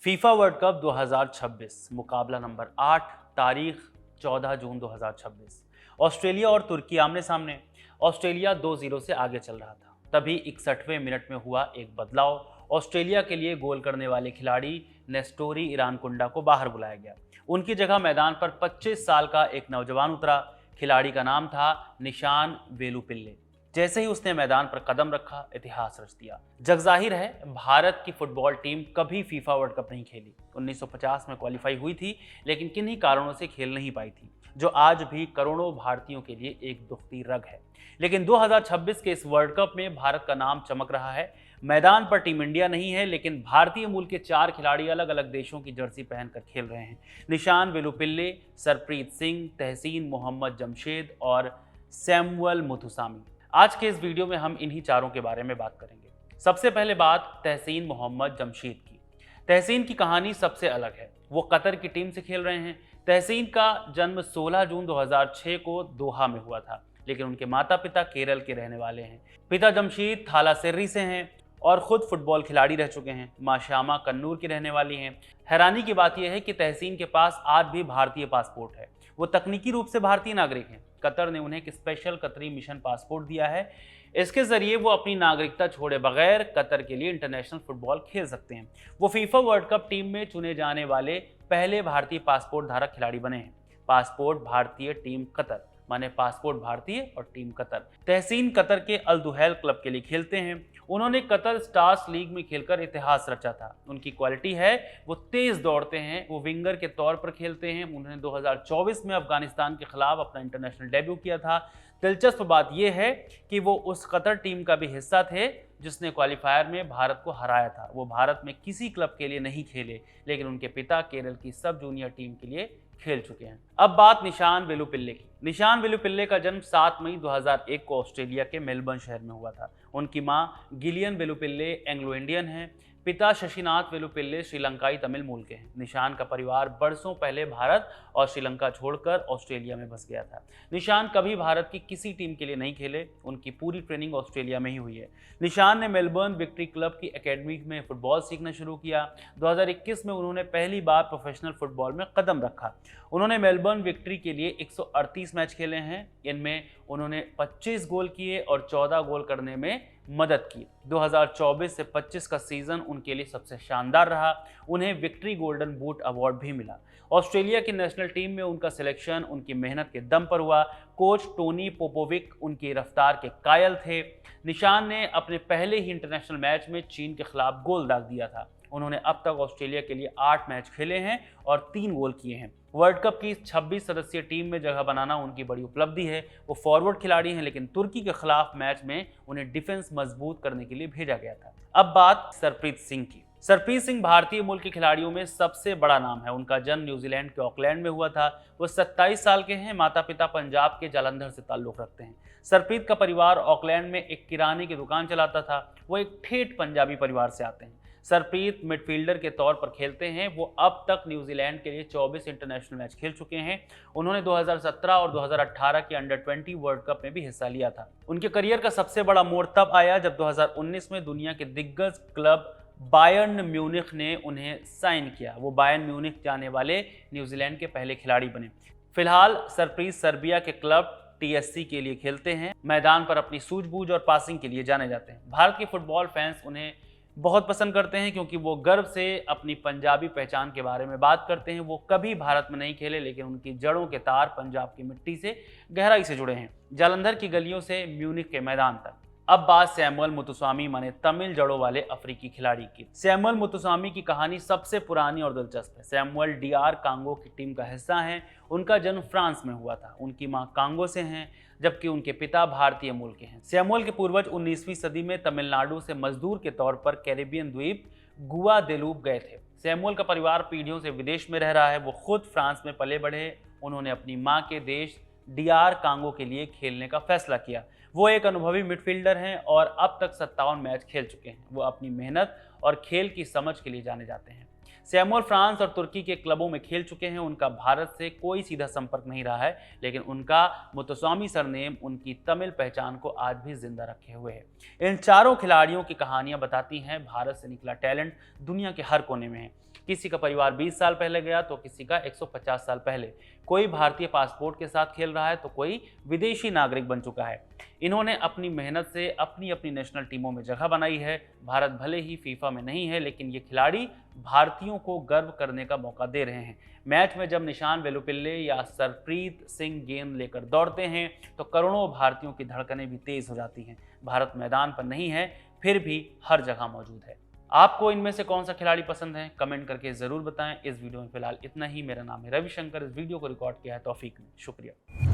FIFA world cup 2026 मुकाबला number 8 तारीख 14 जून 2026। Australia और तुर्की आमने सामने। ऑस्ट्रेलिया 2-0 से आगे चल रहा था, तभी 61वें मिनट में हुआ एक बदलाव। ऑस्ट्रेलिया के लिए गोल करने वाले खिलाड़ी नेस्टोरी इरानकुंडा को बाहर बुलाया गया। उनकी जगह मैदान पर 25 साल का एक नौजवान उतरा। खिलाड़ी का नाम था निशान वेलुपिल्ले। जैसे ही उसने मैदान पर कदम रखा, इतिहास रच दिया। जगजाहिर है, भारत की फुटबॉल टीम कभी फीफा वर्ल्ड कप नहीं खेली। 1950 में क्वालिफाई हुई थी, लेकिन किन्हीं कारणों से खेल नहीं पाई थी, जो आज भी करोड़ों भारतीयों के लिए एक दुखती रग है। लेकिन 2026 के इस वर्ल्ड कप में भारत का नाम चमक रहा है। मैदान पर टीम इंडिया नहीं है, लेकिन भारतीय मूल के 4 खिलाड़ी अलग अलग देशों की जर्सी पहनकर खेल रहे हैं। निशान वेलुपिल्ले, सरप्रीत सिंह, तहसीन मोहम्मद जमशेद और सैमुअल मुथुसामी। आज के इस वीडियो में हम इन्हीं चारों के बारे में बात करेंगे। सबसे पहले बात तहसीन मोहम्मद जमशेद की। तहसीन की कहानी सबसे अलग है। वो कतर की टीम से खेल रहे हैं। तहसीन का जन्म 16 जून 2006 को दोहा में हुआ था, लेकिन उनके माता पिता केरल के रहने वाले हैं। पिता जमशेद थालासेरी से हैं और खुद फुटबॉल खिलाड़ी रह चुके हैं। माँ श्यामा कन्नूर की रहने वाली हैं। हैरानी की बात यह है कि तहसीन के पास आज भी भारतीय पासपोर्ट है। वो तकनीकी रूप से भारतीय नागरिक हैं। कतर ने उन्हें एक स्पेशल कतरी मिशन पासपोर्ट दिया है। इसके जरिए वो अपनी नागरिकता छोड़े बगैर कतर के लिए इंटरनेशनल फुटबॉल खेल सकते हैं। वो फीफा वर्ल्ड कप टीम में चुने जाने वाले पहले भारतीय पासपोर्ट धारक खिलाड़ी बने हैं। पासपोर्ट भारतीय, टीम कतर, माने पासपोर्ट भारतीय और टीम कतर। तहसीन कतर के अल दुहैल क्लब के लिए खेलते हैं। उन्होंने कतर स्टार्स लीग में खेलकर इतिहास रचा था। उनकी क्वालिटी है, वो तेज दौड़ते हैं, वो विंगर के तौर पर खेलते हैं। उन्होंने 2024 में अफगानिस्तान के खिलाफ अपना इंटरनेशनल डेब्यू किया था। दिलचस्प बात यह है कि वो उस कतर टीम का भी हिस्सा थे जिसने क्वालिफायर में भारत को हराया था। वो भारत में किसी क्लब के लिए नहीं खेले, लेकिन उनके पिता केरल की सब जूनियर टीम के लिए खेल चुके हैं। अब बात निशान वेलुपिल्ले की। निशान वेलुपिल्ले का जन्म 7 मई 2001 को ऑस्ट्रेलिया के मेलबर्न शहर में हुआ था। उनकी मां गिलियन वेलुपिल्ले एंग्लो इंडियन है। पिता शशिनाथ वेलुपिल्ले श्रीलंकाई तमिल मूल के हैं। निशान का परिवार बरसों पहले भारत और श्रीलंका छोड़कर ऑस्ट्रेलिया में बस गया था। निशान कभी भारत की किसी टीम के लिए नहीं खेले। उनकी पूरी ट्रेनिंग ऑस्ट्रेलिया में ही हुई है। निशान ने मेलबर्न विक्ट्री क्लब की एकेडमी में फुटबॉल सीखना शुरू किया। 2021 में उन्होंने पहली बार प्रोफेशनल फुटबॉल में कदम रखा। उन्होंने मेलबर्न विक्ट्री के लिए 138 मैच खेले हैं। इनमें उन्होंने 25 गोल किए और 14 गोल करने में मदद की। 2024 से 25 का सीजन उनके लिए सबसे शानदार रहा। उन्हें विक्ट्री गोल्डन बूट अवार्ड भी मिला। ऑस्ट्रेलिया की नेशनल टीम में उनका सिलेक्शन उनकी मेहनत के दम पर हुआ। कोच टोनी पोपोविक उनकी रफ्तार के कायल थे। निशान ने अपने पहले ही इंटरनेशनल मैच में चीन के खिलाफ गोल दाग दिया था। उन्होंने अब तक ऑस्ट्रेलिया के लिए 8 मैच खेले हैं और 3 गोल किए हैं। वर्ल्ड कप की 26 सदस्यीय टीम में जगह बनाना उनकी बड़ी उपलब्धि है। वो फॉरवर्ड खिलाड़ी हैं, लेकिन तुर्की के खिलाफ मैच में उन्हें डिफेंस मजबूत करने के लिए भेजा गया था। अब बात सरप्रीत सिंह की। सरप्रीत सिंह भारतीय मूल के खिलाड़ियों में सबसे बड़ा नाम है। उनका जन्म न्यूजीलैंड के ऑकलैंड में हुआ था। वो 27 साल के हैं। माता पिता पंजाब के जालंधर से ताल्लुक रखते हैं। सरप्रीत का परिवार ऑकलैंड में एक किराने की दुकान चलाता था। वो एक ठेठ पंजाबी परिवार से आते हैं। सरप्रीत मिडफील्डर के तौर पर खेलते हैं। वो अब तक न्यूजीलैंड के लिए 24 इंटरनेशनल मैच खेल चुके हैं। उन्होंने 2017 और 2018 के अंडर 20 वर्ल्ड कप में भी हिस्सा लिया था। उनके करियर का सबसे बड़ा मोड़ तब आया जब 2019 में दुनिया के दिग्गज क्लब बायर्न म्यूनिख ने उन्हें साइन किया। वो बायर्न म्यूनिख जाने वाले न्यूजीलैंड के पहले खिलाड़ी बने। फिलहाल सरप्रीत सर्बिया के क्लब TSC के लिए खेलते हैं। मैदान पर अपनी सूझबूझ और पासिंग के लिए जाने जाते हैं। भारत के फुटबॉल फैंस उन्हें बहुत पसंद करते हैं, क्योंकि वो गर्व से अपनी पंजाबी पहचान के बारे में बात करते हैं। वो कभी भारत में नहीं खेले, लेकिन उनकी जड़ों के तार पंजाब की मिट्टी से गहराई से जुड़े हैं, जालंधर की गलियों से म्यूनिख के मैदान तक। अब बात सैमुअल मुथुसामी माने तमिल जड़ों वाले अफ्रीकी खिलाड़ी की। सैमुअल मुथुसामी की कहानी सबसे पुरानी और दिलचस्प है। सैमुअल DR कांगो की टीम का हिस्सा हैं। उनका जन्म फ्रांस में हुआ था। उनकी मां कांगो से हैं, जबकि उनके पिता भारतीय मूल के हैं। सैमुअल के पूर्वज 19वीं सदी में तमिलनाडु से मजदूर के तौर पर कैरिबियन द्वीप गुआदेलूप गए थे। सैमुअल का परिवार पीढ़ियों से विदेश में रह रहा है। वो खुद फ्रांस में पले बढ़े। उन्होंने अपनी मां के देश DR कांगो के लिए खेलने का फैसला किया। वो एक अनुभवी मिडफील्डर हैं और अब तक 57 मैच खेल चुके हैं। वो अपनी मेहनत और खेल की समझ के लिए जाने जाते हैं। सैमुअल फ्रांस और तुर्की के क्लबों में खेल चुके हैं। उनका भारत से कोई सीधा संपर्क नहीं रहा है, लेकिन उनका मुतस्वामी सरनेम उनकी तमिल पहचान को आज भी जिंदा रखे हुए है। इन चारों खिलाड़ियों की कहानियां बताती हैं भारत से निकला टैलेंट दुनिया के हर कोने में है। किसी का परिवार 20 साल पहले गया तो किसी का 150 साल पहले। कोई भारतीय पासपोर्ट के साथ खेल रहा है तो कोई विदेशी नागरिक बन चुका है। इन्होंने अपनी मेहनत से अपनी अपनी नेशनल टीमों में जगह बनाई है। भारत भले ही फीफा में नहीं है, लेकिन ये खिलाड़ी भारतीयों को गर्व करने का मौका दे रहे हैं। मैच में जब निशान वेलुपिल्ले या सरप्रीत सिंह गेंद लेकर दौड़ते हैं तो करोड़ों भारतीयों की धड़कनें भी तेज हो जाती हैं। भारत मैदान पर नहीं है, फिर भी हर जगह मौजूद है। आपको इनमें से कौन सा खिलाड़ी पसंद है, कमेंट करके जरूर बताएं। इस वीडियो में फिलहाल इतना ही। मेरा नाम है रविशंकर। इस वीडियो को रिकॉर्ड किया है तौफीक ने। शुक्रिया।